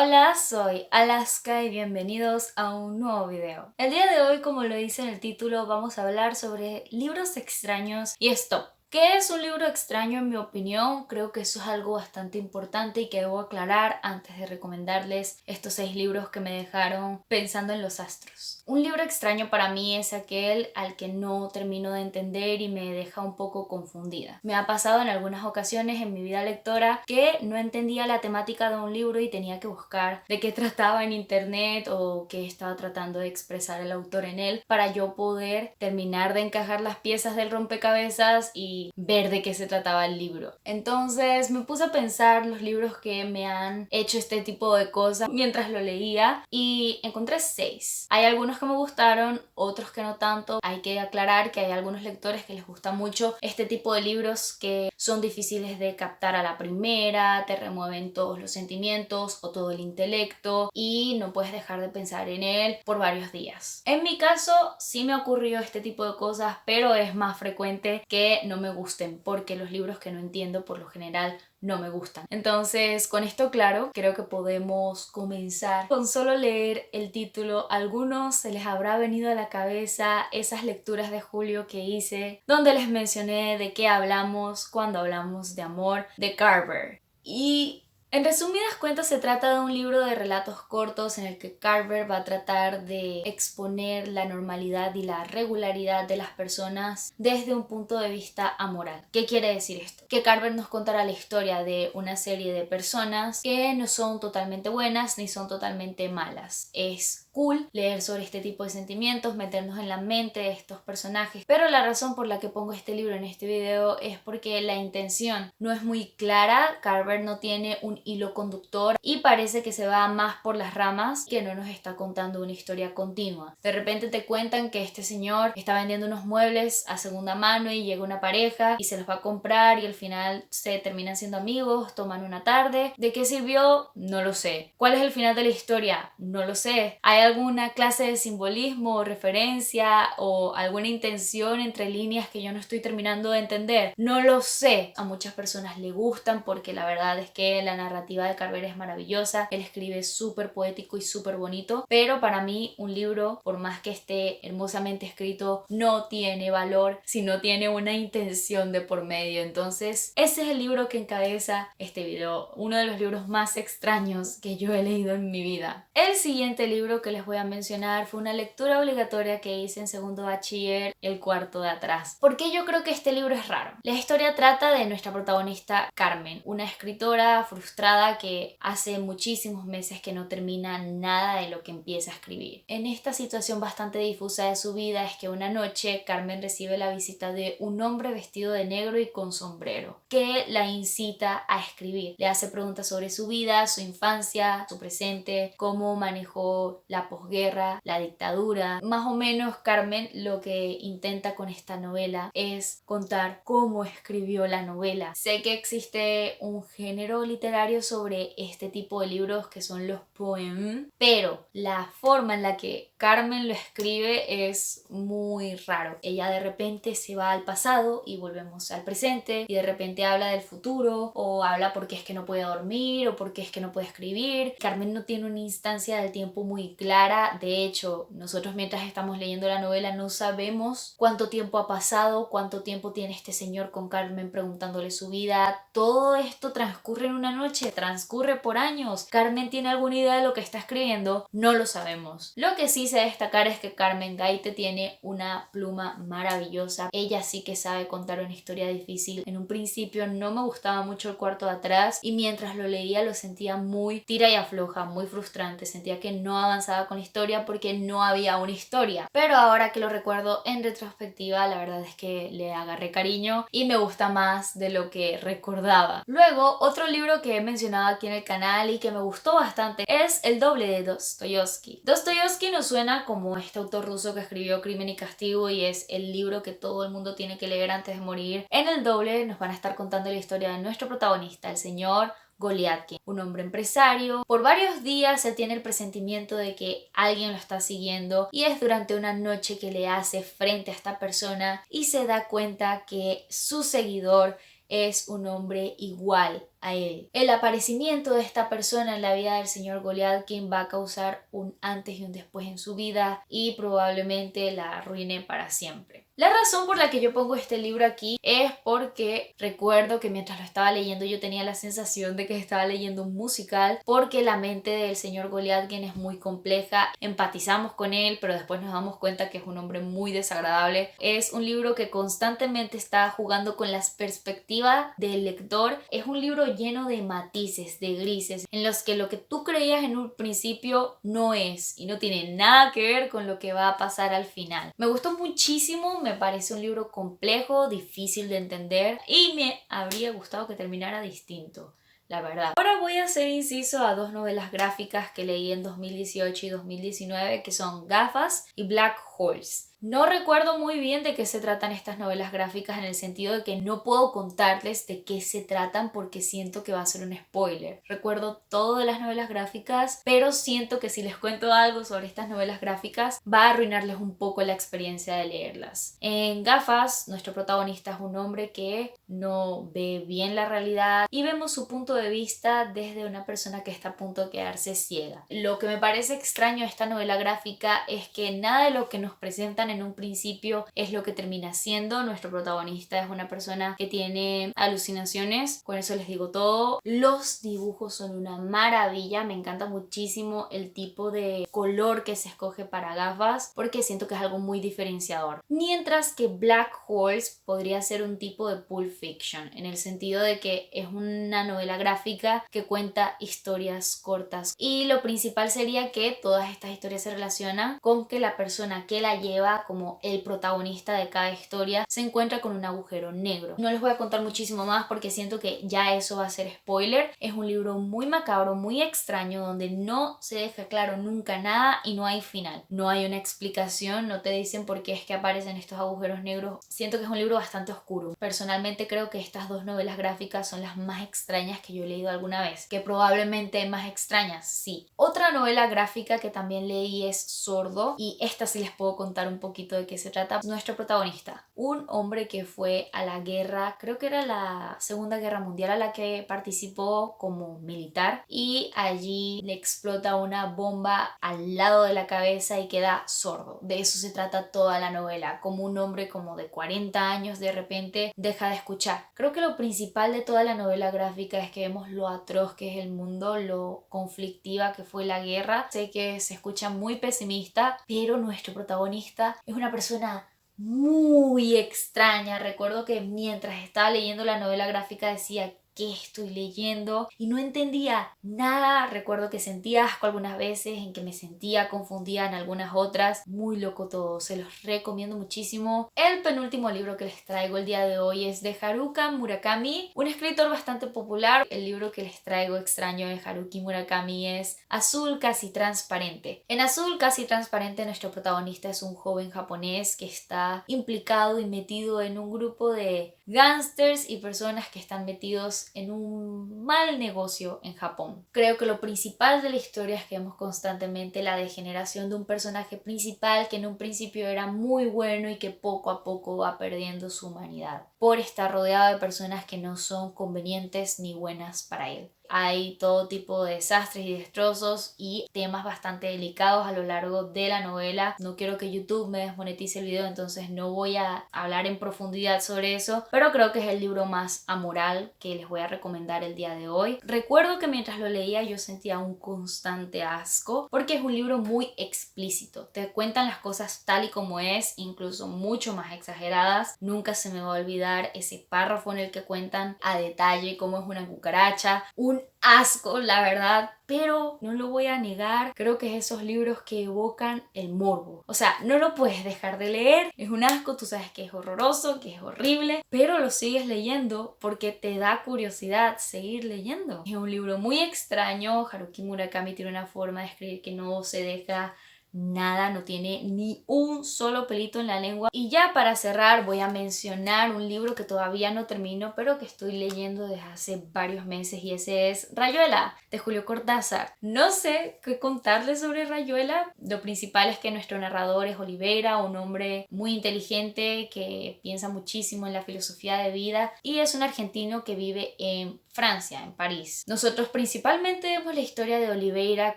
Hola, soy Alaska y bienvenidos a un nuevo video. El día de hoy, como lo dice en el título, vamos a hablar sobre libros extraños y stop. ¿Qué es un libro extraño en mi opinión? Creo que eso es algo bastante importante y que debo aclarar antes de recomendarles estos 6 libros que me dejaron pensando en los astros. Un libro extraño para mí es aquel al que no termino de entender y me deja un poco confundida. Me ha pasado en algunas ocasiones en mi vida lectora que no entendía la temática de un libro y tenía que buscar de qué trataba en internet o qué estaba tratando de expresar el autor en él para yo poder terminar de encajar las piezas del rompecabezas y ver de qué se trataba el libro. Entonces me puse a pensar los libros que me han hecho este tipo de cosas mientras lo leía y encontré 6. Hay algunos que me gustaron, otros que no tanto. Hay que aclarar que hay algunos lectores que les gusta mucho este tipo de libros que son difíciles de captar a la primera, te remueven todos los sentimientos o todo el intelecto y no puedes dejar de pensar en él por varios días. En mi caso sí me ocurrió este tipo de cosas, pero es más frecuente que no me gusten porque los libros que no entiendo por lo general no me gustan. Entonces, con esto claro, creo que podemos comenzar con solo leer el título. A algunos se les habrá venido a la cabeza esas lecturas de Julio que hice, donde les mencioné de qué hablamos cuando hablamos de amor, de Carver. Y en resumidas cuentas se trata de un libro de relatos cortos en el que Carver va a tratar de exponer la normalidad y la regularidad de las personas desde un punto de vista amoral. ¿Qué quiere decir esto? Que Carver nos contará la historia de una serie de personas que no son totalmente buenas ni son totalmente malas. Es cool leer sobre este tipo de sentimientos, meternos en la mente de estos personajes, pero la razón por la que pongo este libro en este video es porque la intención no es muy clara. Carver no tiene un hilo conductor y parece que se va más por las ramas, que no nos está contando una historia continua. De repente te cuentan que este señor está vendiendo unos muebles a segunda mano y llega una pareja y se los va a comprar y al final se terminan siendo amigos, toman una tarde. ¿De qué sirvió? No lo sé. ¿Cuál es el final de la historia? No lo sé. ¿Hay alguna clase de simbolismo o referencia o alguna intención entre líneas que yo no estoy terminando de entender? No lo sé. A muchas personas le gustan porque la verdad es que la narrativa de Carver es maravillosa. Él escribe súper poético y súper bonito, pero para mí un libro, por más que esté hermosamente escrito, no tiene valor si no tiene una intención de por medio. Entonces ese es el libro que encabeza este video, uno de los libros más extraños que yo he leído en mi vida. El siguiente libro que les voy a mencionar fue una lectura obligatoria que hice en segundo bachiller, El cuarto de atrás. ¿Por qué yo creo que este libro es raro? La historia trata de nuestra protagonista Carmen, una escritora frustrada que hace muchísimos meses que no termina nada de lo que empieza a escribir. En esta situación bastante difusa de su vida es que una noche Carmen recibe la visita de un hombre vestido de negro y con sombrero que la incita a escribir. Le hace preguntas sobre su vida, su infancia, su presente, cómo manejó la posguerra, la dictadura. Más o menos Carmen lo que intenta con esta novela es contar cómo escribió la novela. Sé que existe un género literario sobre este tipo de libros que son los poems, pero la forma en la que Carmen lo escribe es muy raro. Ella de repente se va al pasado y volvemos al presente y de repente habla del futuro o habla porque es que no puede dormir o porque es que no puede escribir. Carmen no tiene una instancia del tiempo muy clara. De hecho, nosotros mientras estamos leyendo la novela no sabemos cuánto tiempo ha pasado, cuánto tiempo tiene este señor con Carmen preguntándole su vida. Todo esto transcurre en una noche, transcurre por años. ¿Carmen tiene alguna idea de lo que está escribiendo? No lo sabemos. Lo que sí sé destacar es que Carmen Gaite tiene una pluma maravillosa. Ella sí que sabe contar una historia difícil. En un principio no me gustaba mucho El cuarto de atrás y mientras lo leía lo sentía muy tira y afloja, muy frustrante. Sentía que no avanzaba con la historia porque no había una historia. Pero ahora que lo recuerdo en retrospectiva, la verdad es que le agarré cariño y me gusta más de lo que recordaba. Luego, otro libro que he mencionado aquí en el canal y que me gustó bastante es El doble de Dostoyevsky. Dostoyevsky nos suena como este autor ruso que escribió Crimen y Castigo y es el libro que todo el mundo tiene que leer antes de morir. En El doble nos van a estar contando la historia de nuestro protagonista, el señor Goliathkin, un hombre empresario. Por varios días se tiene el presentimiento de que alguien lo está siguiendo y es durante una noche que le hace frente a esta persona y se da cuenta que su seguidor es un hombre igual a él. El aparecimiento de esta persona en la vida del señor Goliat, quien va a causar un antes y un después en su vida y probablemente la arruine para siempre. La razón por la que yo pongo este libro aquí es porque recuerdo que mientras lo estaba leyendo yo tenía la sensación de que estaba leyendo un musical, porque la mente del señor Goliat, quien es muy compleja, empatizamos con él, pero después nos damos cuenta que es un hombre muy desagradable. Es un libro que constantemente está jugando con las perspectivas del lector. Es un libro lleno de matices, de grises, en los que lo que tú creías en un principio no es y no tiene nada que ver con lo que va a pasar al final. Me gustó muchísimo, me parece un libro complejo, difícil de entender y me habría gustado que terminara distinto, la verdad. Ahora voy a hacer inciso a dos novelas gráficas que leí en 2018 y 2019, que son Gafas y Black Horse. No recuerdo muy bien de qué se tratan estas novelas gráficas, en el sentido de que no puedo contarles de qué se tratan porque siento que va a ser un spoiler. Recuerdo todo de las novelas gráficas, pero siento que si les cuento algo sobre estas novelas gráficas va a arruinarles un poco la experiencia de leerlas. En Gafas, nuestro protagonista es un hombre que no ve bien la realidad y vemos su punto de vista desde una persona que está a punto de quedarse ciega. Lo que me parece extraño de esta novela gráfica es que nada de lo que nos presentan en un principio es lo que termina siendo. Nuestro protagonista es una persona que tiene alucinaciones, con eso les digo todo. Los dibujos son una maravilla, me encanta muchísimo el tipo de color que se escoge para Gafas porque siento que es algo muy diferenciador. Mientras que Black Horse podría ser un tipo de Pulp Fiction, en el sentido de que es una novela gráfica que cuenta historias cortas, y lo principal sería que todas estas historias se relacionan con que la persona que la lleva, como el protagonista de cada historia, se encuentra con un agujero negro. No les voy a contar muchísimo más porque siento que ya eso va a ser spoiler. Es un libro muy macabro, muy extraño, donde no se deja claro nunca nada y no hay final. No hay una explicación, no te dicen por qué es que aparecen estos agujeros negros. Siento que es un libro bastante oscuro. Personalmente creo que estas dos novelas gráficas son las más extrañas que yo he leído alguna vez. Que probablemente más extrañas, sí. Otra novela gráfica que también leí es Sordo, y esta sí les puedo contar un poquito de qué se trata. Nuestro protagonista, un hombre que fue a la guerra, creo que era la Segunda Guerra Mundial, a la que participó como militar, y allí le explota una bomba al lado de la cabeza y queda sordo. De eso se trata toda la novela, como un hombre como de 40 años de repente deja de escuchar. Creo que lo principal de toda la novela gráfica es que vemos lo atroz que es el mundo, lo conflictiva que fue la guerra. Sé que se escucha muy pesimista, pero nuestro protagonista es una persona muy extraña. Recuerdo que mientras estaba leyendo la novela gráfica decía: ¿qué estoy leyendo? Y no entendía nada. Recuerdo que sentía asco algunas veces, en que me sentía confundida en algunas otras. Muy loco todo, se los recomiendo muchísimo. El penúltimo libro que les traigo el día de hoy es de Haruka Murakami, un escritor bastante popular. El libro que les traigo extraño de Haruki Murakami es Azul Casi Transparente. En Azul Casi Transparente nuestro protagonista es un joven japonés que está implicado y metido en un grupo de gángsters y personas que están metidos en un mal negocio en Japón. Creo que lo principal de la historia es que vemos constantemente la degeneración de un personaje principal que en un principio era muy bueno y que poco a poco va perdiendo su humanidad por estar rodeado de personas que no son convenientes ni buenas para él. Hay todo tipo de desastres y destrozos y temas bastante delicados a lo largo de la novela. No quiero que YouTube me desmonetice el video, entonces no voy a hablar en profundidad sobre eso, pero creo que es el libro más amoral que les voy a recomendar el día de hoy. Recuerdo que mientras lo leía yo sentía un constante asco porque es un libro muy explícito. Te cuentan las cosas tal y como es, incluso mucho más exageradas. Nunca se me va a olvidar ese párrafo en el que cuentan a detalle cómo es una cucaracha. Un asco, la verdad, pero no lo voy a negar, creo que es esos libros que evocan el morbo. O sea, no lo puedes dejar de leer, es un asco, tú sabes que es horroroso, que es horrible, pero lo sigues leyendo porque te da curiosidad seguir leyendo. Es un libro muy extraño. Haruki Murakami tiene una forma de escribir que no se deja nada, no tiene ni un solo pelito en la lengua. Y ya para cerrar voy a mencionar un libro que todavía no termino, pero que estoy leyendo desde hace varios meses, y ese es Rayuela, de Julio Cortázar. No sé qué contarles sobre Rayuela. Lo principal es que nuestro narrador es Oliveira, un hombre muy inteligente que piensa muchísimo en la filosofía de vida, y es un argentino que vive en Francia, en París. Nosotros principalmente vemos la historia de Oliveira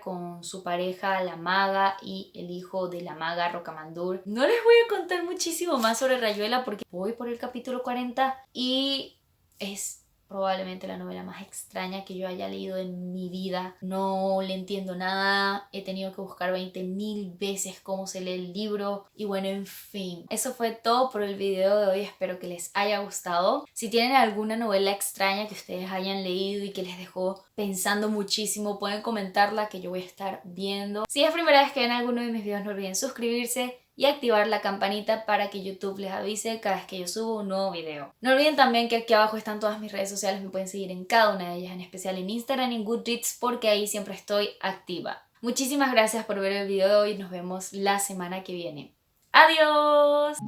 con su pareja, la maga, y el hijo de la maga, Rocamandur. No les voy a contar muchísimo más sobre Rayuela porque voy por el capítulo 40 y es probablemente la novela más extraña que yo haya leído en mi vida. No le entiendo nada, he tenido que buscar 20.000 veces cómo se lee el libro y bueno, en fin. Eso fue todo por el video de hoy, espero que les haya gustado. Si tienen alguna novela extraña que ustedes hayan leído y que les dejó pensando muchísimo, pueden comentarla que yo voy a estar viendo. Si es la primera vez que ven alguno de mis videos, no olviden suscribirse y activar la campanita para que YouTube les avise cada vez que yo subo un nuevo video. No olviden también que aquí abajo están todas mis redes sociales, me pueden seguir en cada una de ellas, en especial en Instagram y en Goodreads porque ahí siempre estoy activa. Muchísimas gracias por ver el video de hoy y nos vemos la semana que viene. ¡Adiós!